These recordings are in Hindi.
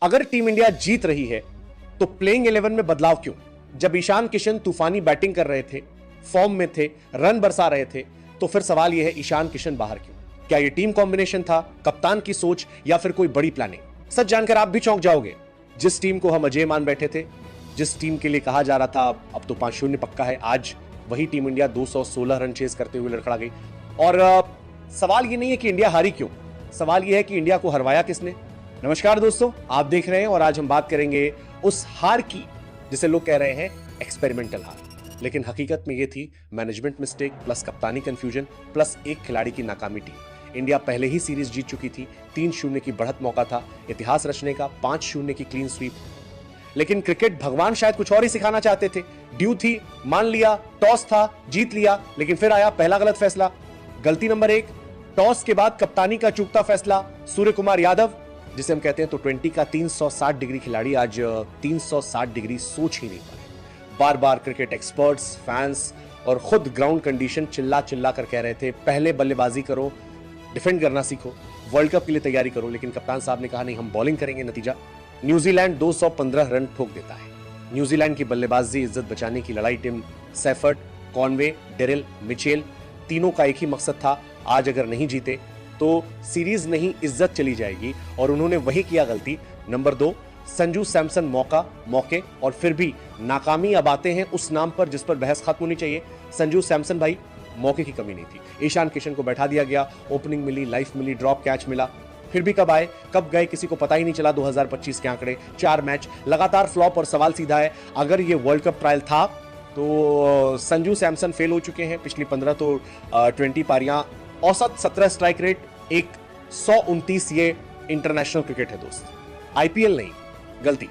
अगर टीम इंडिया जीत रही है तो प्लेइंग 11 में बदलाव क्यों? जब ईशान किशन तूफानी बैटिंग कर रहे थे, फॉर्म में थे, रन बरसा रहे थे, तो फिर सवाल यह है ईशान किशन बाहर क्यों? क्या यह टीम कॉम्बिनेशन था, कप्तान की सोच, या फिर कोई बड़ी प्लानिंग? सच जानकर आप भी चौंक जाओगे। जिस टीम को हम अजय मान बैठे थे, जिस टीम के लिए कहा जा रहा था अब तो 5-0 पक्का है, आज वही टीम इंडिया 216 रन चेस करते हुए लड़खड़ा गई। और सवाल ये नहीं है कि इंडिया हारी क्यों, सवाल ये है कि इंडिया को हरवाया किसने। नमस्कार दोस्तों, आप देख रहे हैं और आज हम बात करेंगे उस हार की जिसे लोग कह रहे हैं एक्सपेरिमेंटल हार, लेकिन हकीकत में ये थी मैनेजमेंट मिस्टेक प्लस कप्तानी कंफ्यूजन प्लस एक खिलाड़ी की नाकामी टीम। इंडिया पहले ही सीरीज जीत चुकी थी, 3-0 की बढ़त मौका था इतिहास रचने का, 5-0 की क्लीन स्वीप। लेकिन क्रिकेट भगवान शायद कुछ और ही सिखाना चाहते थे। ड्यू थी, मान लिया, टॉस था, जीत लिया, लेकिन फिर आया पहला गलत फैसला। गलती नंबर 1, टॉस के बाद कप्तानी का चूकता फैसला। सूर्य कुमार यादव, जिसे हम कहते हैं तो 20 का 360 डिग्री खिलाड़ी, आज 360 डिग्री सोच ही नहीं पाए। बार बार क्रिकेट एक्सपर्ट्स, फैंस और खुद ग्राउंड कंडीशन चिल्ला चिल्ला कर कह रहे थे पहले बल्लेबाजी करो, डिफेंड करना सीखो, वर्ल्ड कप के लिए तैयारी करो, लेकिन कप्तान साहब ने कहा नहीं, हम बॉलिंग करेंगे। नतीजा न्यूजीलैंड 215 रन ठोक देता है। न्यूजीलैंड की बल्लेबाजी इज्जत बचाने की लड़ाई team Seifert, Conway, Daryl, Mitchell, तीनों का एक ही मकसद था, आज अगर नहीं जीते तो सीरीज नहीं इज्जत चली जाएगी, और उन्होंने वही किया गलती। नंबर 2, संजू सैमसन मौके और फिर भी नाकामी अब आते हैं उस नाम पर जिस पर बहस खत्म होनी चाहिए। संजू सैमसन भाई, मौके की कमी नहीं थी। ईशान किशन को बैठा दिया गया, ओपनिंग मिली, लाइफ मिली, ड्रॉप कैच मिला, फिर भी कब आए कब गए किसी को पता ही नहीं चला। 2025 के आंकड़े, 4 मैच लगातार फ्लॉप, और सवाल सीधा है, अगर ये वर्ल्ड कप ट्रायल था तो संजू सैमसन फेल हो चुके हैं। पिछली 15 तो 20 पारियां, औसत 17 स्ट्राइक रेट, 129, ये इंटरनेशनल क्रिकेट है दोस्त, आईपीएल नहीं। गलती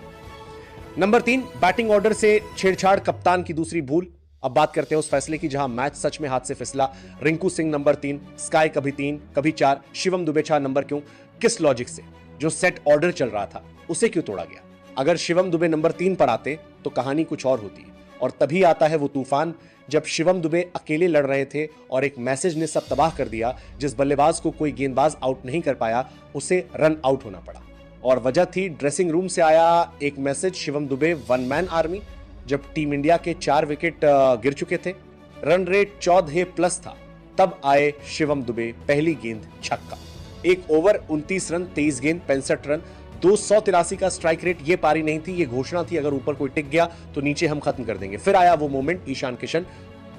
नंबर 3, बैटिंग ऑर्डर से छेड़छाड़, कप्तान की दूसरी भूल। अब बात करते हैं उस फैसले की जहां मैच सच में हाथ से फिसला। रिंकू सिंह नंबर 3, स्काई कभी 3 कभी 4, शिवम दुबे 4 नंबर क्यों? किस लॉजिक से? जो सेट ऑर्डर चल रहा था उसे क्यों तोड़ा गया? अगर शिवम दुबे नंबर 3 पर आते तो कहानी कुछ और होती। और तभी आता है वो तूफान जब शिवम दुबे अकेले लड़ रहे थे और एक मैसेज ने सब तबाह कर दिया। जिस बल्लेबाज को कोई गेंदबाज आउट नहीं कर पाया उसे रन आउट होना पड़ा, और वजह थी ड्रेसिंग रूम से आया एक message, Shivam Dubey one man army. जब टीम इंडिया के 4 विकेट गिर चुके थे, रन रेट 14+ था, तब आए शिवम दुबे, पहली गेंद छक्का, 1 ओवर 29 रन, 23 गेंद 65 रन, 283 का स्ट्राइक रेट। ये पारी नहीं थी, ये घोषणा थी, अगर ऊपर कोई टिक गया तो नीचे हम खत्म कर देंगे। फिर आया वो मोमेंट, ईशान किशन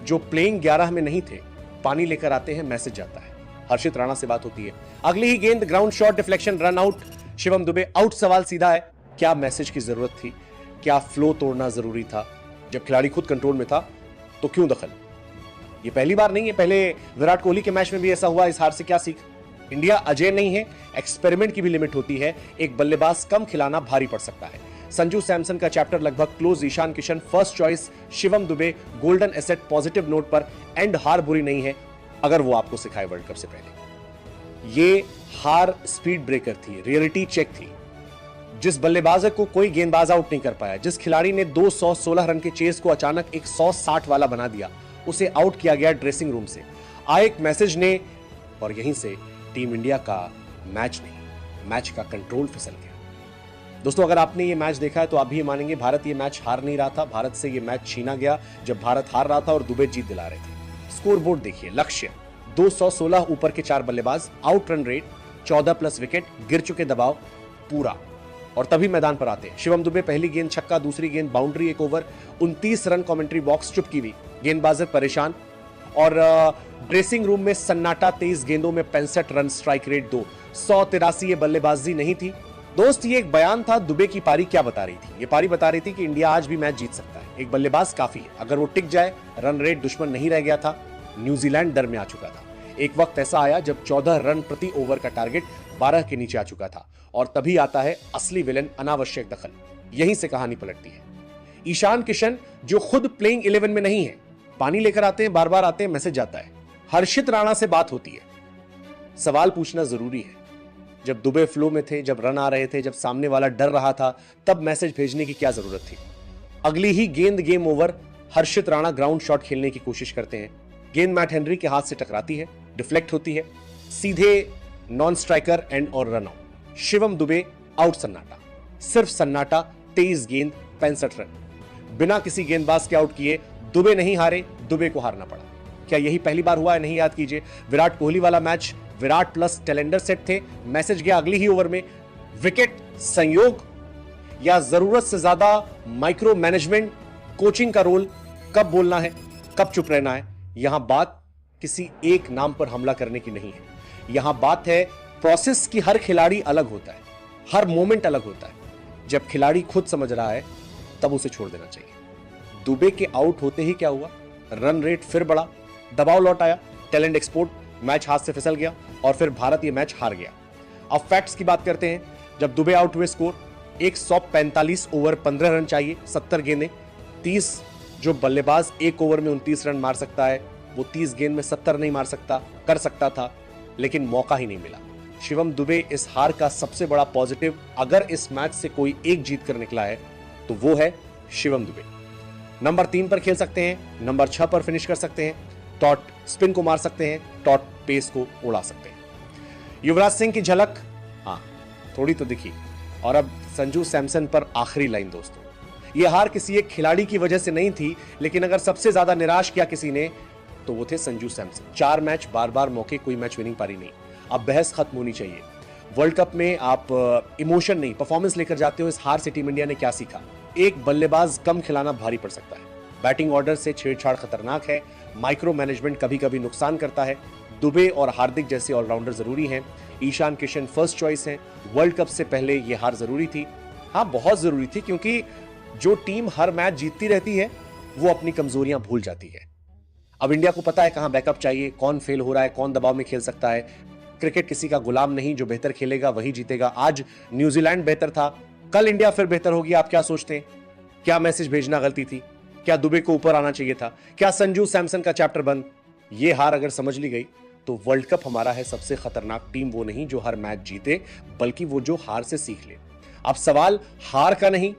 जो प्लेइंग 11 में नहीं थे, पानी लेकर आते हैं, मैसेज जाता है, हर्षित राणा से बात होती है, अगली ही गेंद ground shot, deflection, run out, Shivam Dubey out. सवाल सीधा है, क्या मैसेज की जरूरत थी? क्या फ्लो तोड़ना जरूरी था? जब खिलाड़ी खुद कंट्रोल में था तो क्यों दखल? ये पहली बार नहीं है, पहले विराट कोहली के मैच में भी ऐसा हुआ। इस हार से क्या सीख? इंडिया अजय नहीं है, एक्सपेरिमेंट की भी लिमिट होती है। एक बल्लेबाज कम खिलाना भारी पड़ सकता है। संजू सैमसन का चैप्टर लगभग close. Ishan Kishan first choice, Shivam Dube golden asset, positive note पर एंड। हार बुरी नहीं है अगर वो आपको सिखाए वर्ल्ड कप से पहले। ये हार स्पीड ब्रेकर थी, रियलिटी चेक थी। जिस बल्लेबाज को कोई गेंदबाज आउट नहीं कर पाया, जिस खिलाड़ी ने 216 रन के चेस को अचानक 160 वाला बना दिया, उसे आउट किया गया ड्रेसिंग रूम से। आए एक मैसेज ने, और यहीं से टीम इंडिया का मैच नहीं, मैच का कंट्रोल फिसल गया। दोस्तों, अगर आपने ये मैच देखा है तो आप भी मानेंगे भारत ये मैच हार नहीं रहा था, भारत से ये मैच छीना गया जब भारत हार रहा था और दुबे जीत दिला रहे थे। स्कोर बोर्ड देखिए, लक्ष्य 216, ऊपर के 4 बल्लेबाज, आउट रन रेट 14+ विकेट, गिर चुके दबाव पूरा, और तभी मैदान पर आते हैं शिवम दुबे, पहली गेंद छक्का, दूसरी गेंद boundary, 1 over 29 run. Commentary box चुपकी हुई, गेंदबाज परेशान, और ड्रेसिंग रूम में सन्नाटा, 23 गेंदों में 65 रन, स्ट्राइक रेट 2, 183। ये बल्लेबाजी नहीं थी दोस्त, ये एक बयान था। दुबे की पारी क्या बता रही थी? ये पारी बता रही थी कि इंडिया आज भी मैच जीत सकता है, एक बल्लेबाज काफी है, अगर वो टिक जाए। रन रेट दुश्मन नहीं रह गया था, न्यूजीलैंड डर में आ चुका था। एक वक्त ऐसा आया जब 14 रन प्रति ओवर का टारगेट 12 के नीचे आ चुका था, और तभी आता है असली विलन, अनावश्यक दखल। यहीं से कहानी पलटती है। ईशान किशन जो खुद प्लेइंग 11 में नहीं है, पानी लेकर आते हैं, बार बार आते हैं, मैसेज जाता है। हर्षित राणा से बात होती है, सवाल पूछना जरूरी है। जब दुबे फ्लो में थे, जब रन आ रहे थे, जब सामने वाला डर रहा था, तब मैसेज भेजने की क्या जरूरत थी? अगली ही गेंद गेम ओवर, हर्षित राणा ग्राउंड शॉट खेलने की कोशिश करते हैं, गेंद मैट हेनरी के हाथ से टकराती है, डिफ्लेक्ट होती है, सीधे नॉन स्ट्राइकर एंड और run out. Shivam Dubey out, सन्नाटा। सिर्फ सन्नाटा, 23 गेंद 65 रन। बिना किसी गेंदबाज के आउट किए दुबे नहीं हारे, दुबे को हारना पड़ा। क्या यही पहली बार हुआ है? नहीं याद कीजिए। विराट कोहली वाला match Virat plus tailender set थे, मैसेज गया अगली ही ओवर में, विकेट संयोग या जरूरत से ज्यादा माइक्रो मैनेजमेंट, कोचिंग का रोल, कब बोलना है कब चुप रहना है। यहां बात किसी एक नाम पर हमला करने की नहीं है, यहां बात है प्रोसेस की। हर खिलाड़ी अलग होता है, हर मोमेंट अलग होता है। जब खिलाड़ी खुद समझ रहा है तब उसे छोड़ देना चाहिए। दुबे के आउट होते ही क्या हुआ? रन रेट फिर बढ़ा, दबाव लौट आया, टैलेंट एक्सपोर्ट, मैच हाथ से फिसल गया और फिर भारत यह मैच हार गया। अब फैक्ट्स की बात करते हैं। जब दुबे आउट हुए, स्कोर 145 ओवर 15 रन चाहिए, 70 गेंदें, 30 जो बल्लेबाज एक ओवर में 29 रन मार सकता है वो 30 गेंद में 70 नहीं मार सकता, कर सकता था लेकिन मौका ही नहीं मिला। शिवम दुबे इस हार का सबसे बड़ा पॉजिटिव, अगर इस मैच से कोई एक जीत कर निकला है तो वो है शिवम दुबे। नंबर 3 पर खेल सकते हैं, नंबर 6 पर फिनिश कर सकते हैं, टॉट स्पिन को मार सकते हैं, टॉट पेस को उड़ा सकते हैं। युवराज सिंह की झलक हाँ थोड़ी तो दिखी। और अब संजू सैमसन पर आखिरी लाइन दोस्तों, यह हार किसी एक खिलाड़ी की वजह से नहीं थी, लेकिन अगर सबसे ज्यादा निराश किया किसी ने तो वो थे संजू सैमसन। 4 मैच, बार बार मौके, कोई मैच विनिंग पारी नहीं। अब बहस खत्म होनी चाहिए। वर्ल्ड कप में आप इमोशन नहीं परफॉर्मेंस लेकर जाते हो। इस हार से टीम इंडिया ने क्या सीखा? एक बल्लेबाज कम खिलाना भारी पड़ सकता है, बैटिंग ऑर्डर से छेड़छाड़ खतरनाक है, माइक्रो मैनेजमेंट कभी कभी नुकसान करता है। दुबे और हार्दिक जैसे ऑलराउंडर जरूरी हैं, ईशान किशन फर्स्ट चॉइस हैं। वर्ल्ड कप से पहले यह हार जरूरी थी, हाँ बहुत जरूरी थी, क्योंकि जो टीम हर मैच जीतती रहती है वो अपनी कमजोरियां भूल जाती है। अब इंडिया को पता है कहां बैकअप चाहिए, कौन फेल हो रहा है, कौन दबाव में खेल सकता है। क्रिकेट किसी का गुलाम नहीं, जो बेहतर खेलेगा वही जीतेगा। आज न्यूजीलैंड बेहतर था, कल इंडिया फिर बेहतर होगी। आप क्या सोचते हैं? क्या मैसेज भेजना गलती थी? क्या दुबे को ऊपर आना चाहिए था? क्या संजू सैमसन का चैप्टर बंद? ये हार अगर समझ ली गई तो वर्ल्ड कप हमारा है सबसे खतरनाक टीम वो नहीं जो हर मैच जीते, बल्कि वो जो हार से सीख ले। अब सवाल हार का नहीं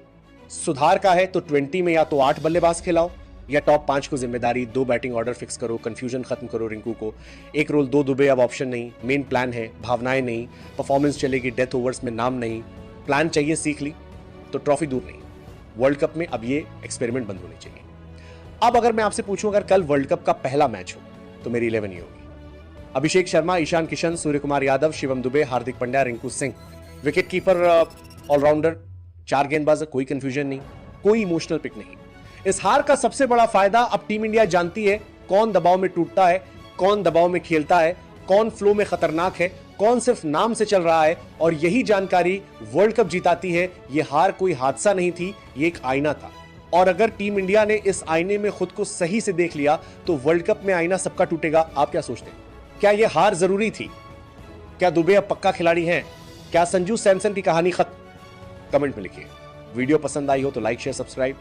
सुधार का है, तो 20 में या तो 8 बल्लेबाज खिलाओ या टॉप 5 को जिम्मेदारी, 2 बैटिंग ऑर्डर फिक्स करो, कंफ्यूजन खत्म करो रिंकू को, एक रोल 2 दुबे अब ऑप्शन नहीं, मेन प्लान है, भावनाएं नहीं, परफॉर्मेंस चलेगी, डेथ ओवर्स में नाम नहीं, प्लान चाहिए, सीख ली तो ट्रॉफी दूर नहीं। वर्ल्ड कप में अब ये एक्सपेरिमेंट बंद होनी चाहिए। अब अगर मैं आपसे पूछूं अगर कल वर्ल्ड कप का पहला मैच हो तो मेरी 11 ये होगी। Abhishek Sharma, Ishan Kishan, Surya Kumar Yadav, Shivam Dube, Hardik Pandya, Rinku Singh, wicket keeper all rounder, 4 गेंदबाज, कोई कंफ्यूजन नहीं, कोई इमोशनल पिक नहीं। इस हार का सबसे बड़ा फायदा अब टीम इंडिया जानती है कौन दबाव में टूटता है, कौन दबाव में खेलता है, कौन फ्लो में खतरनाक है, कौन सिर्फ नाम से चल रहा है, और यही जानकारी वर्ल्ड कप जिताती है। यह हार कोई हादसा नहीं थी, ये एक आईना था। और अगर टीम इंडिया ने इस आईने में खुद को सही से देख लिया तो वर्ल्ड कप में आईना सबका टूटेगा। आप क्या सोचते हैं? क्या यह हार जरूरी थी? क्या दुबे अब पक्का खिलाड़ी हैं? क्या संजू सैमसन की कहानी खत्म? कमेंट में लिखिए। वीडियो पसंद आई हो तो लाइक शेयर सब्सक्राइब।